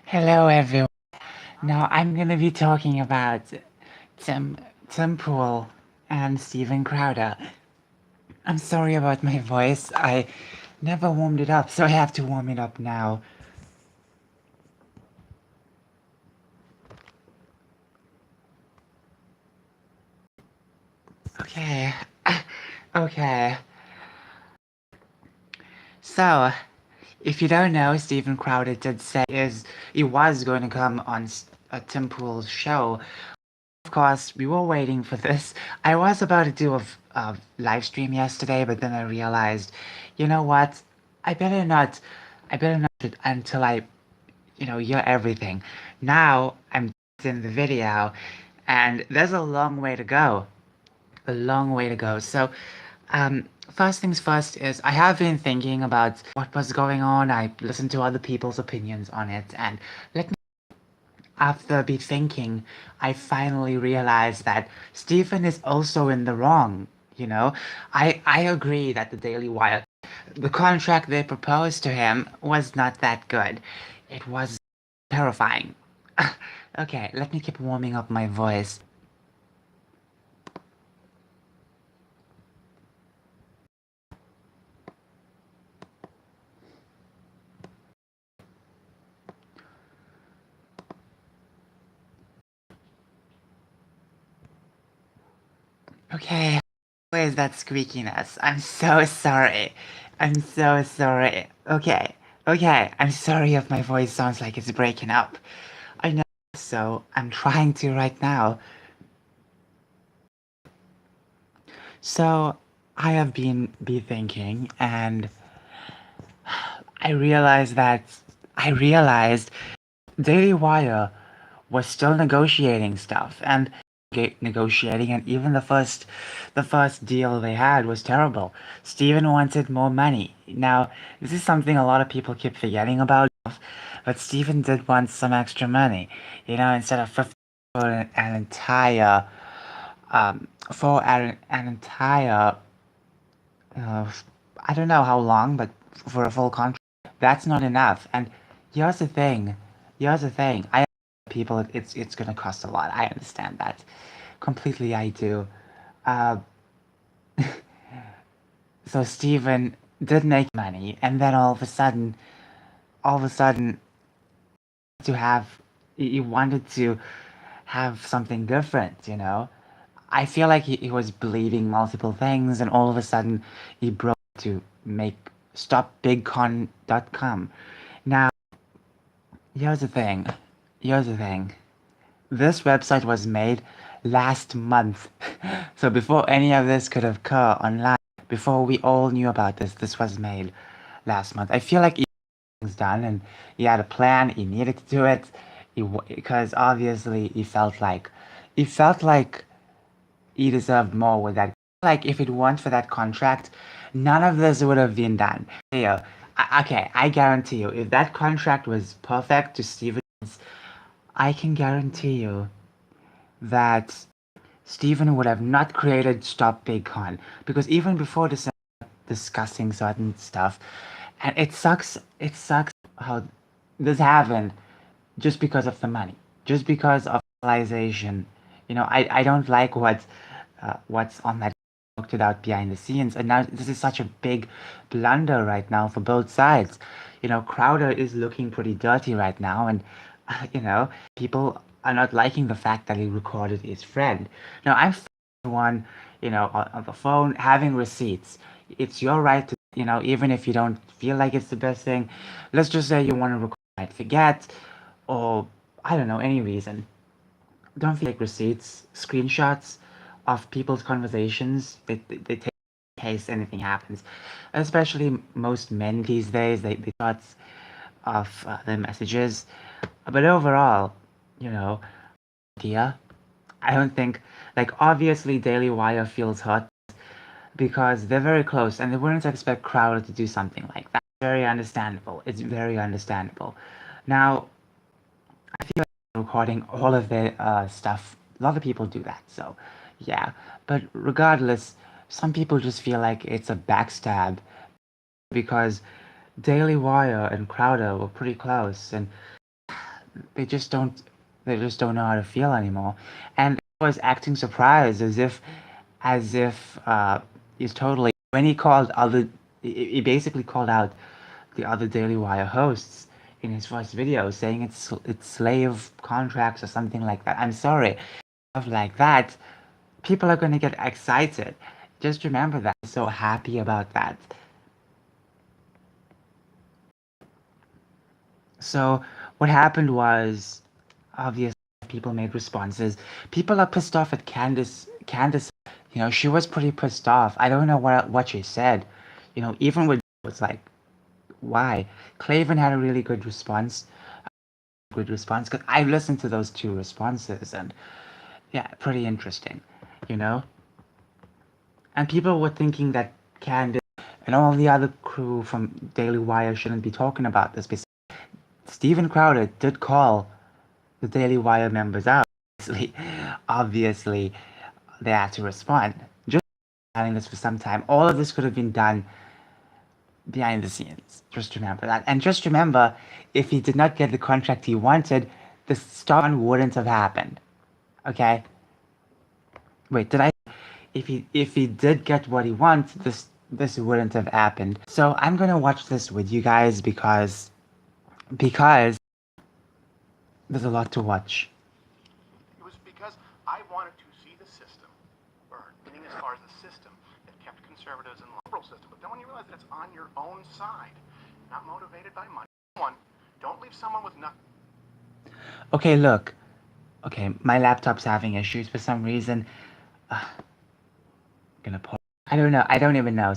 Hello, everyone. Now I'm gonna be talking about Tim Tim Pool and Steven Crowder. I'm sorry about my voice. I never warmed it up, so I have to warm it up now. Okay. Okay. So, if you don't know, Steven Crowder did say he was going to come on Tim Pool's show. Of course, we were waiting for this. I was about to do a live stream yesterday, but then I realized, you know what? I better not. I better not do it until I hear everything. Now I'm in the video, and there's a long way to go. A long way to go. So, first things first is I have been thinking about what was going on. I listened to other people's opinions on it, and let me after a bit thinking, I finally realized that Stephen is also in the wrong. I agree that the Daily Wire, the contract they proposed to him was not that good. It was terrifying. Okay, let me keep warming up my voice. Okay, where's that squeakiness? I'm so sorry. I'm so sorry. Okay, I'm sorry if my voice sounds like it's breaking up. I know, so I'm trying to right now. So I have been thinking, and I realized Daily Wire was still negotiating stuff and negotiating, and even the first deal they had was terrible. Steven wanted more money. Now, this is something a lot of people keep forgetting about, but Steven did want some extra money. Instead of 50 for an entire for an entire uh, I don't know how long, but for a full contract, that's not enough. And here's the thing, here's the thing. People, it's gonna cost a lot. I understand that completely. I do. Uh, so Steven did make money, and then all of a sudden, to have he wanted to have something different. I feel like he was believing multiple things, and all of a sudden he broke to make stopbigcon.com. Now, here's the thing. Here's the thing. This website was made last month. So before any of this could occur online, before we all knew about this was made last month. I feel like he was done and he had a plan. He needed to do it. Because obviously he felt like he deserved more with that. Like if it weren't for that contract, none of this would have been done. Yeah, okay, I guarantee you, if that contract was perfect to Stevens, I can guarantee you that Steven would have not created Stop Big Con because even before this discussing certain stuff, and it sucks how this happened just because of the money, just because of realization. I don't like what's on that worked it out behind the scenes, and now this is such a big blunder right now for both sides. Crowder is looking pretty dirty right now, and people are not liking the fact that he recorded his friend. Now I'm the one, on the phone having receipts. It's your right to, even if you don't feel like it's the best thing. Let's just say you want to record, might forget, or I don't know, any reason. Don't fake receipts, screenshots of people's conversations. They take in case anything happens. Especially most men these days, they shots of their messages. But overall, you know, idea. I don't think, like, obviously Daily Wire feels hurt because they're very close and they wouldn't expect Crowder to do something like that. Very understandable. It's very understandable. Now, I feel like recording all of their stuff. A lot of people do that, so yeah. But regardless, some people just feel like it's a backstab because Daily Wire and Crowder were pretty close, and they just don't they just don't know how to feel anymore. And he was acting surprised as if he's totally when he called other he basically called out the other Daily Wire hosts in his first video saying it's slave contracts or something like that. I'm sorry. Stuff like that, people are gonna get excited. Just remember that. I'm so happy about that. So what happened was obviously people made responses. People are pissed off at Candace, she was pretty pissed off. I don't know what she said. Even with it's like, why? Clavin had a really good response because I listened to those two responses and yeah, pretty interesting, you know. And people were thinking that Candace and all the other crew from Daily Wire shouldn't be talking about this because Steven Crowder did call the Daily Wire members out. Obviously, they had to respond. Just planning this for some time. All of this could have been done behind the scenes. Just remember that. And just remember, if he did not get the contract he wanted, the start wouldn't have happened. Okay? Wait, did I? If he did get what he wants, this wouldn't have happened. So I'm gonna watch this with you guys because there's a lot to watch. It was because I wanted to see the system burn, meaning as far as the system that kept conservatives in the liberal system. But then when you realize that it's on your own side, not motivated by money, don't leave someone with nothing. Okay, look. Okay, my laptop's having issues for some reason. Gonna pause. I don't know. I don't even know.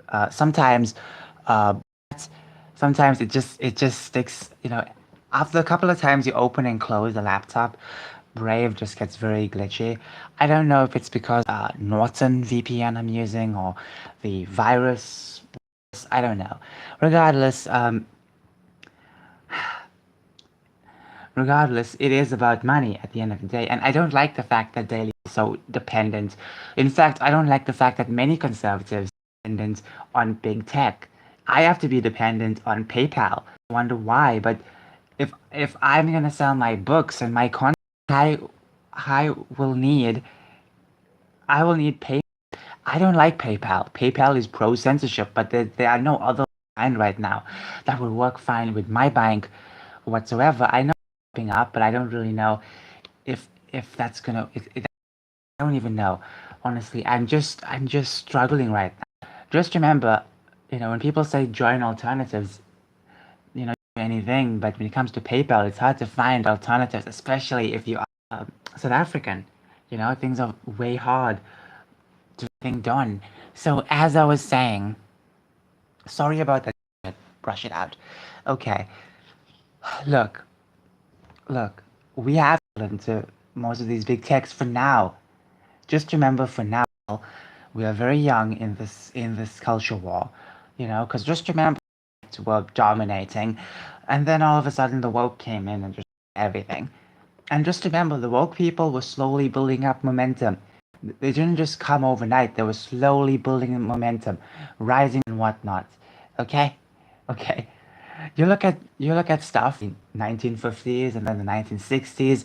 Uh, sometimes it just sticks. After a couple of times you open and close the laptop, Brave just gets very glitchy. I don't know if it's because Norton VPN I'm using or the virus. I don't know. Regardless, regardless, it is about money at the end of the day. And I don't like the fact that Daily is so dependent. In fact, I don't like the fact that many conservatives are dependent on big tech. I have to be dependent on PayPal. I wonder why, but if I'm gonna sell my books and my content, I I will need I will need PayPal. I don't like PayPal. PayPal is pro censorship, but there are no other kind right now that will work fine with my bank whatsoever. I know it's popping up, but I don't really know if that's gonna. I don't even know. Honestly, I'm just struggling right now. Just remember, when people say join alternatives, anything, but when it comes to PayPal, it's hard to find alternatives, especially if you are South African. Things are way hard to think done. So as I was saying, sorry about that. Brush it out. Okay, look, look. We have to most of these big techs for now. Just remember, for now, we are very young in this culture war. Because just remember, were dominating, and then all of a sudden the woke came in and just everything. And just remember, the woke people were slowly building up momentum. They didn't just come overnight. They were slowly building momentum, rising and whatnot. Okay, okay. You look at stuff in 1950s and then the 1960s.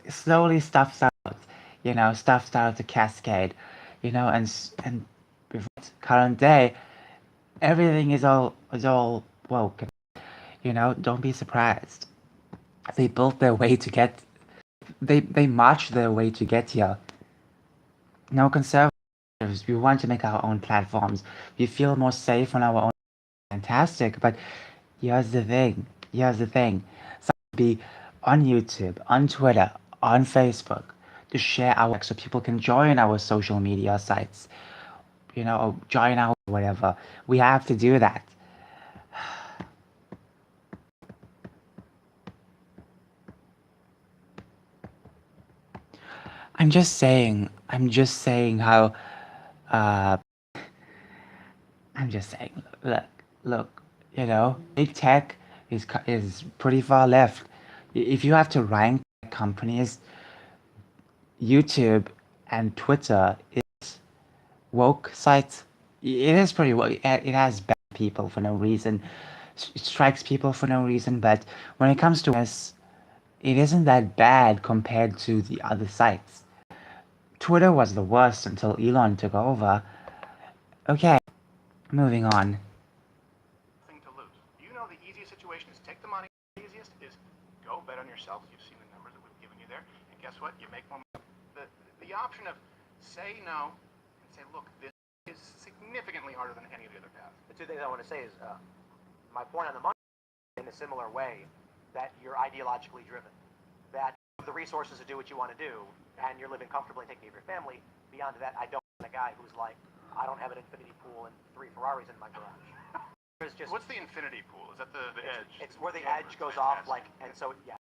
Slowly stuff started, stuff started to cascade, and with current day, everything is all woke. Don't be surprised. They built their way to get. They marched their way to get here. No conservatives. We want to make our own platforms. We feel more safe on our own. Fantastic, but here's the thing. Here's the thing. So be on YouTube, on Twitter, on Facebook to share our so people can join our social media sites. Or join our whatever. We have to do that. I'm just saying how uh I'm just saying, look, big tech is pretty far left. If you have to rank companies, YouTube and Twitter is woke sites. It is pretty woke. It has bad people for no reason. It strikes people for no reason, but when it comes to this, it isn't that bad compared to the other sites. Twitter was the worst until Elon took over. Okay, moving on. Thing to lose. You know the easiest situation is take the money. The easiest is go bet on yourself. You've seen the numbers that we've given you there, and guess what? You make more money. The option of say no and say, look, this is significantly harder than any of the other paths. The two things I want to say is my point on the money in a similar way that you're ideologically driven, that you have the resources to do what you want to do, and you're living comfortably and taking care of your family. Beyond that, I don't want a guy who's like, I don't have an infinity pool and 3 Ferraris in my garage. There's just What's the infinity pool? Is that the edge? It's where the edge goes off, like, and so yeah.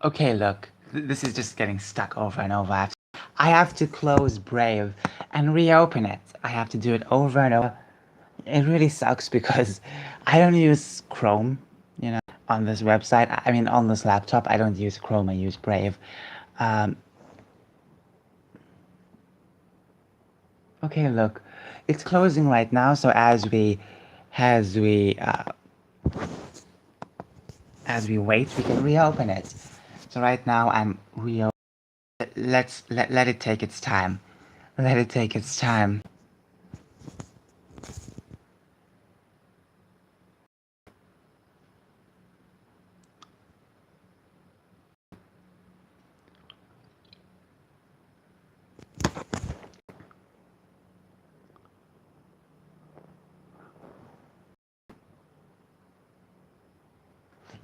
Okay, look, this is just getting stuck over and over. I have to close Brave and reopen it. I have to do it over and over. It really sucks because I don't use Chrome, you know, on this website. I mean, on this laptop, I don't use Chrome, I use Brave. Okay, look, it's closing right now, so as we wait, we can reopen it. So right now I'm let it take its time. Let it take its time.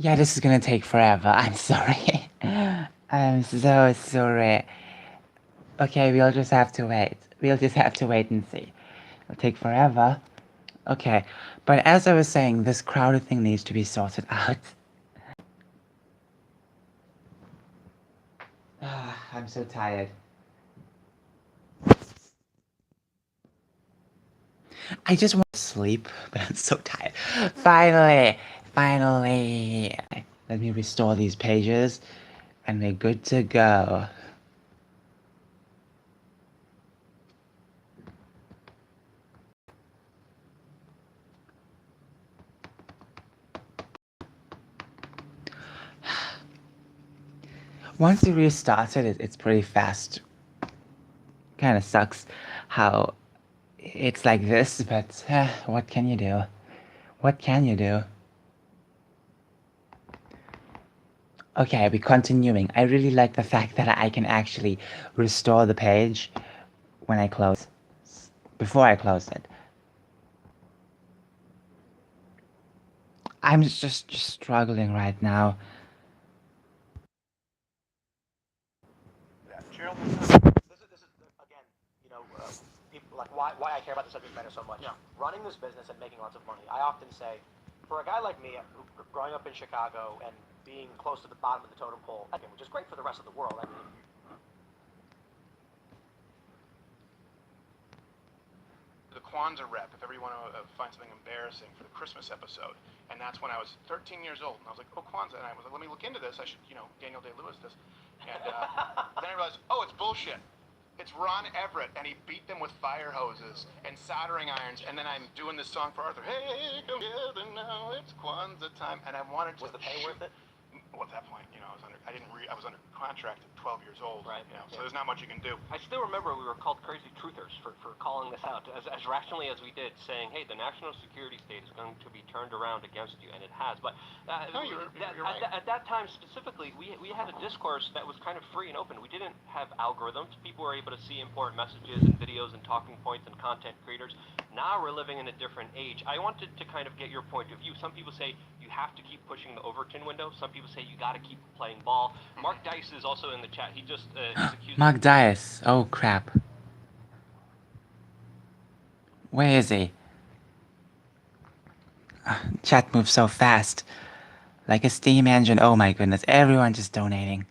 Yeah, this is gonna take forever. I'm sorry. I'm so sorry. Okay, we'll just have to wait. We'll just have to wait and see. It'll take forever. Okay, but as I was saying, this crowded thing needs to be sorted out. I'm so tired. I just want to sleep, but I'm so tired. Finally! Let me restore these pages, and we're good to go. Once you restart it, it's pretty fast. Kind of sucks how it's like this, but what can you do? What can you do? Okay, we're continuing. I really like the fact that I can actually restore the page when I close, before I close it. I'm just struggling right now. Gerald, this is again, you know, people like why I care about the subject matter so much. Yeah. Running this business and making lots of money. I often say, for a guy like me, who growing up in Chicago and being close to the bottom of the totem pole, which is great for the rest of the world. I mean, the Kwanzaa rep, if ever you want to find something embarrassing for the Christmas episode. And that's when I was 13 years old. And I was like, oh, Kwanzaa. And I was like, let me look into this. I should, you know, Daniel Day-Lewis this. And then I realized, oh, it's bullshit. It's Ron Everett, and he beat them with fire hoses and soldering irons. And then I'm doing this song for Arthur. Hey, come together now, it's Kwanzaa time. And I wanted to... was the pay worth it? Well, at that point, you know, I was under contract at 12 years old. Right. You know, so there's not much you can do. I still remember we were called crazy truthers for calling this out as rationally as we did, saying, hey, the national security state is going to be turned around against you, and it has. But No, you're right. at that time specifically, we had a discourse that was kind of free and open. We didn't have algorithms. People were able to see important messages and videos and talking points and content creators. Now we're living in a different age. I wanted to kind of get your point of view. Some people say you have to keep pushing the Overton window. Some people say you got to keep playing ball. Mark Dice is also in the chat. He just he's accused. Mark Dice. Oh crap. Where is he? Chat moves so fast. Like a steam engine. Oh my goodness. Everyone just donating.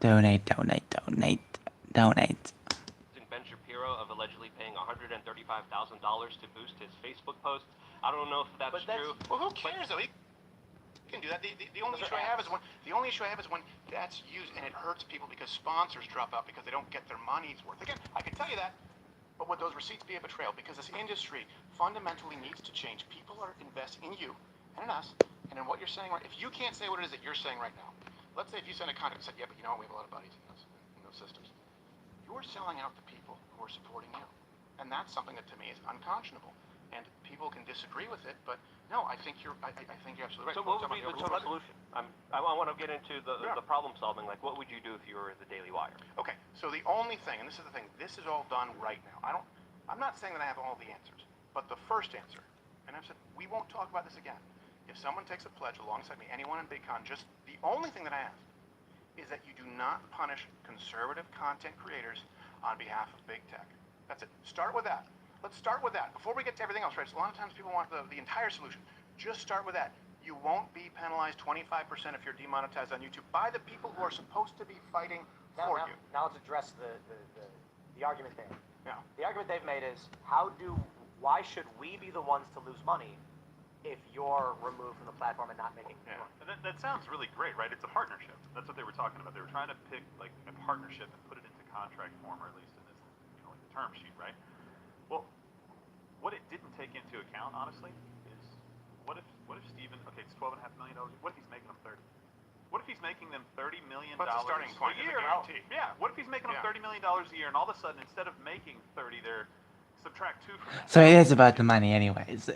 Donate. Ben Shapiro of allegedly paying $135,000 to boost his Facebook posts. I don't know if that's true. Well, who cares though? He can do that. The only issue I have is when that's used and it hurts people because sponsors drop out because they don't get their money's worth. Again, I can tell you that. but would those receipts be a betrayal? Because this industry fundamentally needs to change. People are investing in you and in us and in what you're saying. If you can't say what it is that you're saying right now, let's say if you send a contract and said, yeah, but you know what, we have a lot of buddies in those systems. You're selling out the people who are supporting you. And that's something that to me is unconscionable. And people can disagree with it, but no, I think you're absolutely right. So what would be the total solution? I want to get into the problem solving. Like, what would you do if you were the Daily Wire? Okay, so the only thing, and this is the thing, this is all done right now. I'm not saying that I have all the answers, but the first answer, and I've said we won't talk about this again. If someone takes a pledge alongside me, anyone in BigCon, just the only thing that I ask is that you do not punish conservative content creators on behalf of big tech. That's it. Start with that. Let's start with that. Before we get to everything else, right? So a lot of times people want the entire solution. Just start with that. You won't be penalized 25% if you're demonetized on YouTube by the people who are supposed to be fighting for you. Now let's address the argument there. Yeah. The argument they've made is, why should we be the ones to lose money if you're removed from the platform and not making money? And that sounds really great, right? It's a partnership. That's what they were talking about. They were trying to pick like a partnership and put it into contract form, or at least in this, like the term sheet, right? Well, what it didn't take into account, honestly, is what if Steven, okay, it's $12.5 million. What if he's making them 30? What if he's making them $30 million What's the starting point? a year? Yeah. What if he's making them $30 million a year, and all of a sudden, instead of making 30, they're subtract 2 from that? So it is about the money anyways.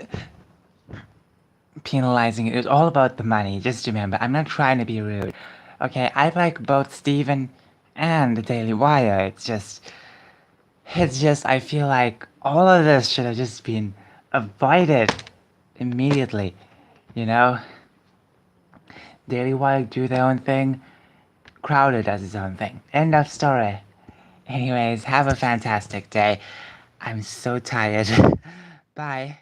Penalizing it is all about the money, just remember, I'm not trying to be rude. Okay, I like both Steven and the Daily Wire. It's just, I feel like all of this should have just been avoided immediately, you know? Daily Wire do their own thing, Crowder does his own thing. End of story. Anyways, have a fantastic day. I'm so tired. Bye.